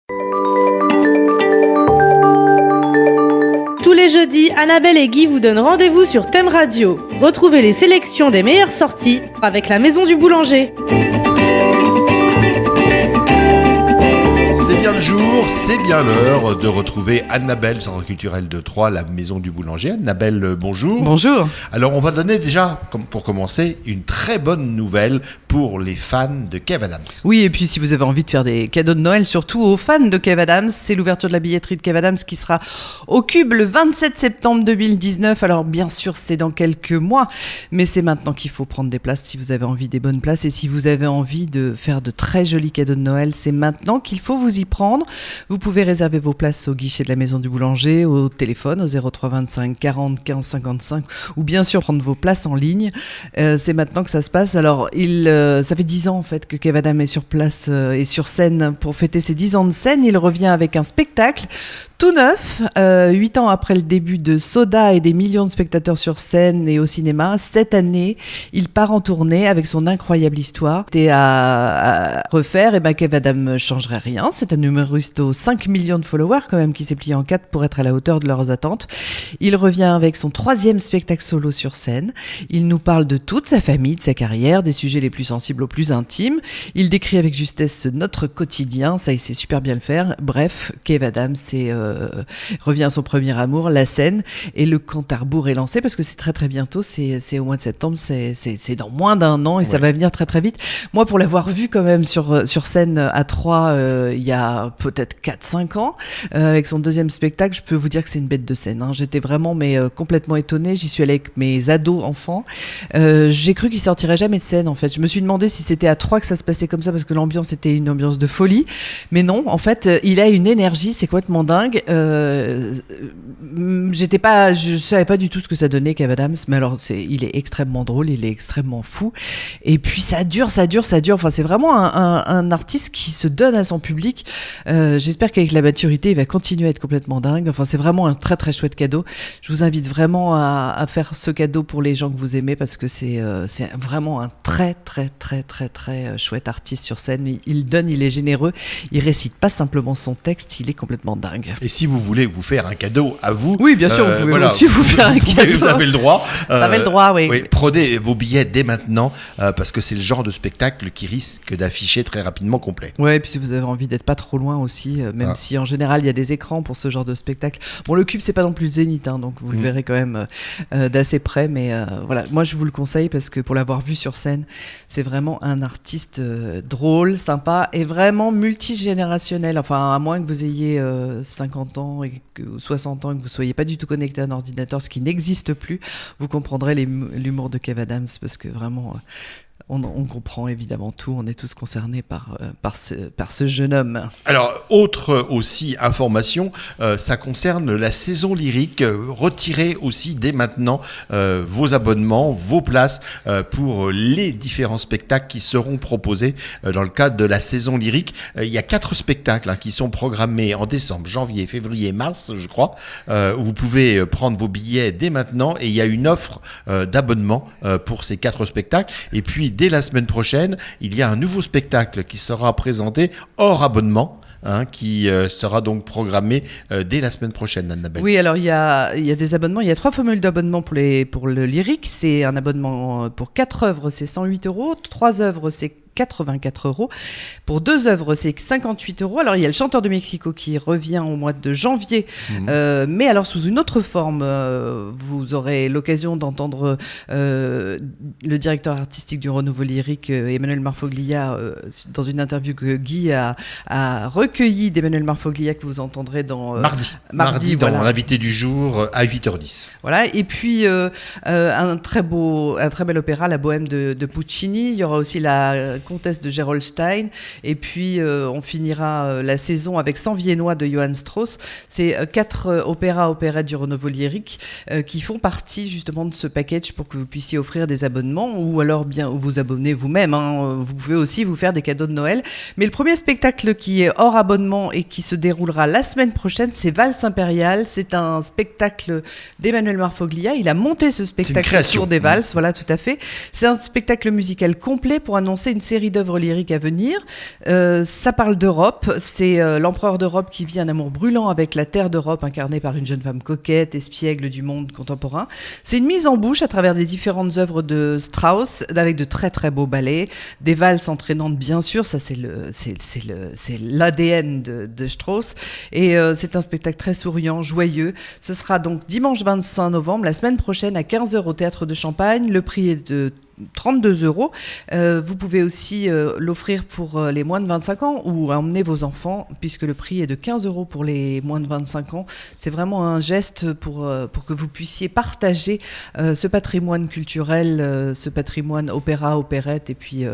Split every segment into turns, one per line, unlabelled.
Tous les jeudis, Annabelle et Guy vous donnent rendez-vous sur Thème Radio. Retrouvez les sélections des meilleures sorties avec la Maison du Boulanger.
C'est bien le jour, c'est bien l'heure de retrouver Annabelle, centre culturel de Troyes, la Maison du Boulanger. Annabelle, bonjour.
Bonjour.
Alors, on va donner déjà, pour commencer, une très bonne nouvelle pour les fans de Kev Adams.
Oui, et puis si vous avez envie de faire des cadeaux de Noël, surtout aux fans de Kev Adams, c'est l'ouverture de la billetterie de Kev Adams qui sera au Cube le 27 septembre 2019. Alors, bien sûr, c'est dans quelques mois, mais c'est maintenant qu'il faut prendre des places si vous avez envie des bonnes places et si vous avez envie de faire de très jolis cadeaux de Noël, c'est maintenant qu'il faut vous y prendre. Vous pouvez réserver vos places au guichet de la Maison du Boulanger, au téléphone au 03 25 40 15 55 ou bien sûr prendre vos places en ligne. C'est maintenant que ça se passe. Alors, ça fait 10 ans en fait que Kev Adams est sur place et sur scène pour fêter ses 10 ans de scène. Il revient avec un spectacle tout neuf, 8 ans après le début de Soda et des millions de spectateurs sur scène et au cinéma. Cette année, il part en tournée avec son incroyable histoire. Et à refaire, et ben Kev Adams ne changerait rien. C'est un humoriste aux 5 millions de followers quand même qui s'est plié en 4 pour être à la hauteur de leurs attentes. Il revient avec son 3e spectacle solo sur scène. Il nous parle de toute sa famille, de sa carrière, des sujets les plus sensibles aux plus intimes. Il décrit avec justesse notre quotidien, ça il sait super bien le faire. Bref, Kev Adams revient à son premier amour, la scène, et le compte à rebours est lancé parce que c'est très très bientôt, c'est au mois de septembre, c'est dans moins d'un an et ça va venir très très vite. Moi, pour l'avoir vu quand même sur scène à Troyes il y a peut-être 4-5 ans, avec son 2e spectacle, je peux vous dire que c'est une bête de scène. J'étais vraiment complètement étonnée, j'y suis allée avec mes ados enfants. J'ai cru qu'il sortirait jamais de scène en fait. Je me suis demandé si c'était à Troyes que ça se passait comme ça parce que l'ambiance était une ambiance de folie, mais non, en fait, il a une énergie, c'est complètement dingue. Je savais pas du tout ce que ça donnait Kev Adams, mais alors il est extrêmement drôle, il est extrêmement fou, et puis ça dure. Enfin, c'est vraiment un artiste qui se donne à son public. J'espère qu'avec la maturité, il va continuer à être complètement dingue. Enfin, c'est vraiment un très très chouette cadeau. Je vous invite vraiment à faire ce cadeau pour les gens que vous aimez parce que c'est vraiment un très très très très très chouette artiste sur scène. Il donne, il est généreux, il récite pas simplement son texte, il est complètement dingue.
Et si vous voulez vous faire un cadeau à vous,
oui, bien sûr, vous pouvez aussi vous faire un cadeau.
Vous avez le droit.
Vous avez le droit, oui.
Prenez vos billets dès maintenant parce que c'est le genre de spectacle qui risque d'afficher très rapidement complet.
Ouais, et puis si vous avez envie d'être pas trop loin aussi, même si en général il y a des écrans pour ce genre de spectacle. Bon, le Cube c'est pas non plus le Zénith, donc vous le verrez quand même d'assez près, mais voilà, moi je vous le conseille parce que pour l'avoir vu sur scène, c'est vraiment un artiste drôle, sympa et vraiment multigénérationnel. Enfin, à moins que vous ayez 50 ans ou 60 ans et que vous soyez pas du tout connecté à un ordinateur, ce qui n'existe plus, vous comprendrez l'humour de Kev Adams parce que vraiment on comprend évidemment tout, on est tous concernés par ce jeune homme.
Alors, autre aussi information, ça concerne la saison lyrique. Retirez aussi dès maintenant vos abonnements, vos places pour les différents spectacles qui seront proposés dans le cadre de la saison lyrique. Il y a 4 spectacles qui sont programmés en décembre, janvier, février, mars, je crois. Vous pouvez prendre vos billets dès maintenant et il y a une offre d'abonnement pour ces 4 spectacles. Et puis, dès la semaine prochaine, il y a un nouveau spectacle qui sera présenté hors abonnement. Qui sera donc programmé dès la semaine prochaine, Annabelle.
Oui, alors il y a des abonnements, il y a 3 formules d'abonnement pour le lyrique. C'est un abonnement pour 4 œuvres, c'est 108 €, 3 œuvres, c'est 84 €. Pour 2 œuvres, c'est 58 €. Alors, il y a le chanteur de Mexico qui revient au mois de janvier, mais alors sous une autre forme. Vous aurez l'occasion d'entendre le directeur artistique du Renouveau Lyrique, Emmanuel Marfoglia, dans une interview que Guy a recueillie d'Emmanuel Marfoglia, que vous entendrez dans
mardi dans l'invité du jour à 8h10.
Voilà, et puis un très bel opéra, La Bohème de Puccini. Il y aura aussi la Comtesse de Gerolstein, et puis on finira la saison avec 100 Viennois de Johann Strauss. C'est 4 opérettes du Renouveau Lyrique qui font partie justement de ce package pour que vous puissiez offrir des abonnements ou alors bien vous abonner vous-même. Vous pouvez aussi vous faire des cadeaux de Noël. Mais le premier spectacle qui est hors abonnement et qui se déroulera la semaine prochaine, c'est Valse Impériale. C'est un spectacle d'Emmanuel Marfoglia. Il a monté ce spectacle autour des valses. Voilà, tout à fait. C'est un spectacle musical complet pour annoncer une série série d'œuvres lyriques à venir. Ça parle d'Europe. C'est l'empereur d'Europe qui vit un amour brûlant avec la terre d'Europe, incarnée par une jeune femme coquette, espiègle du monde contemporain. C'est une mise en bouche à travers des différentes œuvres de Strauss, avec de très très beaux ballets, des valses entraînantes bien sûr. Ça c'est l'ADN de Strauss. Et c'est un spectacle très souriant, joyeux. Ce sera donc dimanche 25 novembre, la semaine prochaine, à 15h au Théâtre de Champagne. Le prix est de 32 €. Vous pouvez aussi l'offrir pour les moins de 25 ans ou emmener vos enfants, puisque le prix est de 15 € pour les moins de 25 ans. C'est vraiment un geste pour que vous puissiez partager ce patrimoine culturel, ce patrimoine opéra, opérette, et puis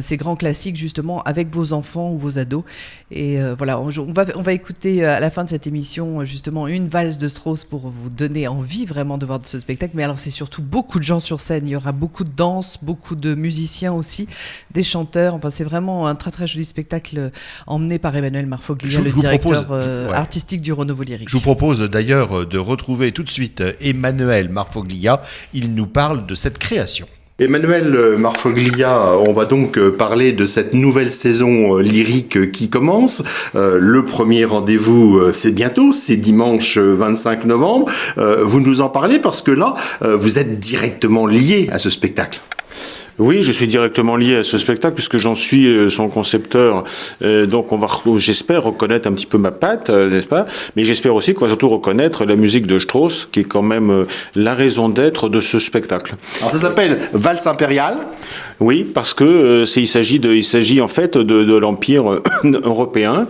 ces grands classiques justement avec vos enfants ou vos ados. Et voilà, on va écouter à la fin de cette émission justement une valse de Strauss pour vous donner envie vraiment de voir ce spectacle. Mais alors c'est surtout beaucoup de gens sur scène, il y aura beaucoup de danse, beaucoup de musiciens aussi, des chanteurs. Enfin, c'est vraiment un très très joli spectacle emmené par Emmanuel Marfoglia, le directeur artistique du Renouveau Lyrique.
Je vous propose d'ailleurs de retrouver tout de suite Emmanuel Marfoglia. Il nous parle de cette création.
Emmanuel Marfoglia, on va donc parler de cette nouvelle saison lyrique qui commence. Le premier rendez-vous, c'est bientôt, c'est dimanche 25 novembre. Vous nous en parlez parce que là, vous êtes directement lié à ce spectacle.
Oui, je suis directement lié à ce spectacle puisque j'en suis son concepteur. Donc j'espère reconnaître un petit peu ma patte, n'est-ce pas? Mais j'espère aussi qu'on va surtout reconnaître la musique de Strauss, qui est quand même la raison d'être de ce spectacle.
Alors ça s'appelle Valse impériale.
Oui, parce que il s'agit en fait de l'empire européen.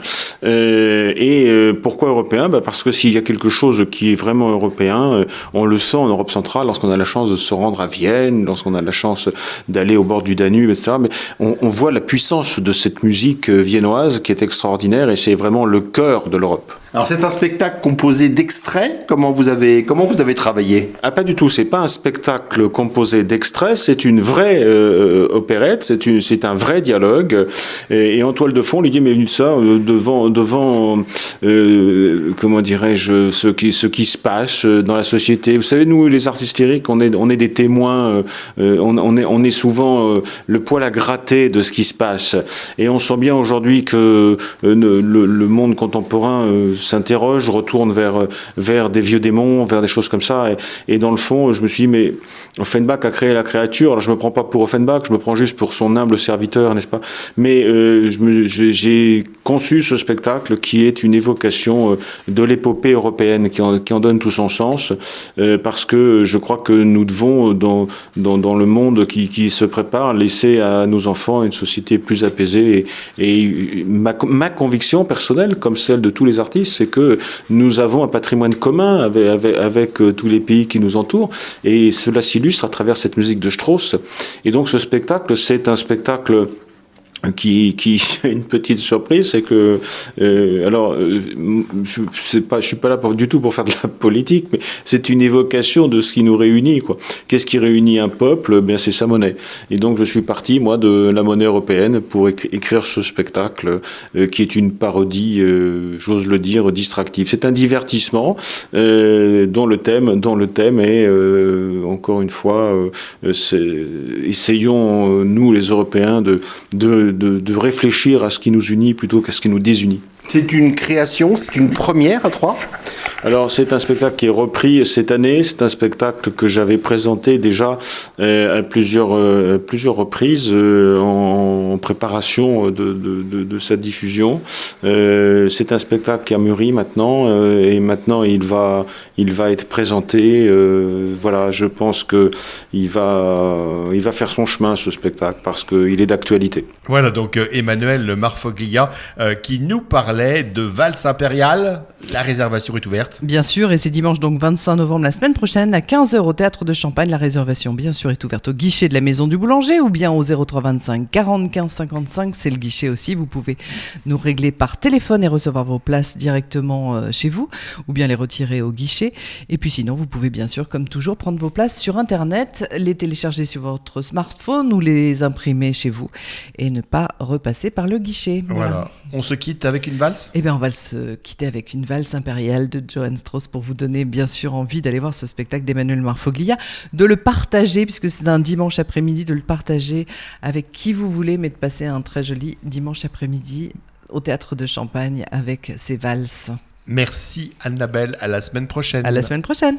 Pourquoi européen? Parce que s'il y a quelque chose qui est vraiment européen, on le sent en Europe centrale lorsqu'on a la chance de se rendre à Vienne, lorsqu'on a la chance d'aller au bord du Danube, etc. Mais on voit la puissance de cette musique viennoise qui est extraordinaire et c'est vraiment le cœur de l'Europe.
Alors c'est un spectacle composé d'extraits. Comment vous avez travaillé?
Ah, pas du tout. C'est pas un spectacle composé d'extraits. C'est une vraie opérette. C'est un vrai dialogue. Et en toile de fond, l'idée m'est venue de ça devant comment dirais-je, ce qui se passe dans la société. Vous savez, nous, les artistes lyriques, on est des témoins. On est souvent le poil à gratter de ce qui se passe. Et on sent bien aujourd'hui que le monde contemporain s'interroge, retourne vers des vieux démons, vers des choses comme ça. Et dans le fond, je me suis dit, mais Offenbach a créé la créature. Alors je me prends pas pour Offenbach, je me prends juste pour son humble serviteur, n'est-ce pas? Mais j'ai conçu ce spectacle qui est une évocation de l'épopée européenne, qui en donne tout son sens, parce que je crois que nous devons, dans le monde qui se prépare, laisser à nos enfants une société plus apaisée. Et ma conviction personnelle, comme celle de tous les artistes, c'est que nous avons un patrimoine commun avec tous les pays qui nous entourent, et cela s'illustre à travers cette musique de Strauss. Et donc ce spectacle, c'est un spectacle qui une petite surprise, c'est que je suis pas là du tout pour faire de la politique, mais c'est une évocation de ce qui nous réunit, quoi. Qu'est-ce qui réunit un peuple? Bien, c'est sa monnaie. Et donc je suis parti, moi, de la monnaie européenne pour écrire ce spectacle qui est une parodie, j'ose le dire, distractive. C'est un divertissement dont le thème est encore une fois, essayons nous les Européens de réfléchir à ce qui nous unit plutôt qu'à ce qui nous désunit.
C'est une création, c'est une première à Troyes?
Alors c'est un spectacle qui est repris cette année, c'est un spectacle que j'avais présenté déjà à plusieurs reprises en préparation de sa diffusion. C'est un spectacle qui a mûri maintenant et maintenant il va être présenté. Voilà, je pense que il va faire son chemin, ce spectacle, parce qu'il est d'actualité.
Voilà donc Emmanuel Marfoglia qui nous parlait de Valse impériale. La réservation est ouverte.
Bien sûr, et c'est dimanche donc 25 novembre la semaine prochaine à 15h au Théâtre de Champagne. La réservation bien sûr est ouverte au guichet de la Maison du Boulanger ou bien au 03 25 40 15 55, c'est le guichet aussi. Vous pouvez nous régler par téléphone et recevoir vos places directement chez vous ou bien les retirer au guichet. Et puis sinon, vous pouvez bien sûr, comme toujours, prendre vos places sur Internet, les télécharger sur votre smartphone ou les imprimer chez vous et ne pas repasser par le guichet.
Voilà. On se quitte avec une valse. valse?
Eh bien, on va se quitter avec une valse impériale de Johann Strauss pour vous donner bien sûr envie d'aller voir ce spectacle d'Emmanuel Marfoglia, de le partager, puisque c'est un dimanche après-midi, de le partager avec qui vous voulez, mais de passer un très joli dimanche après-midi au Théâtre de Champagne avec ces valses.
Merci Annabelle, à la semaine prochaine.
À la semaine prochaine.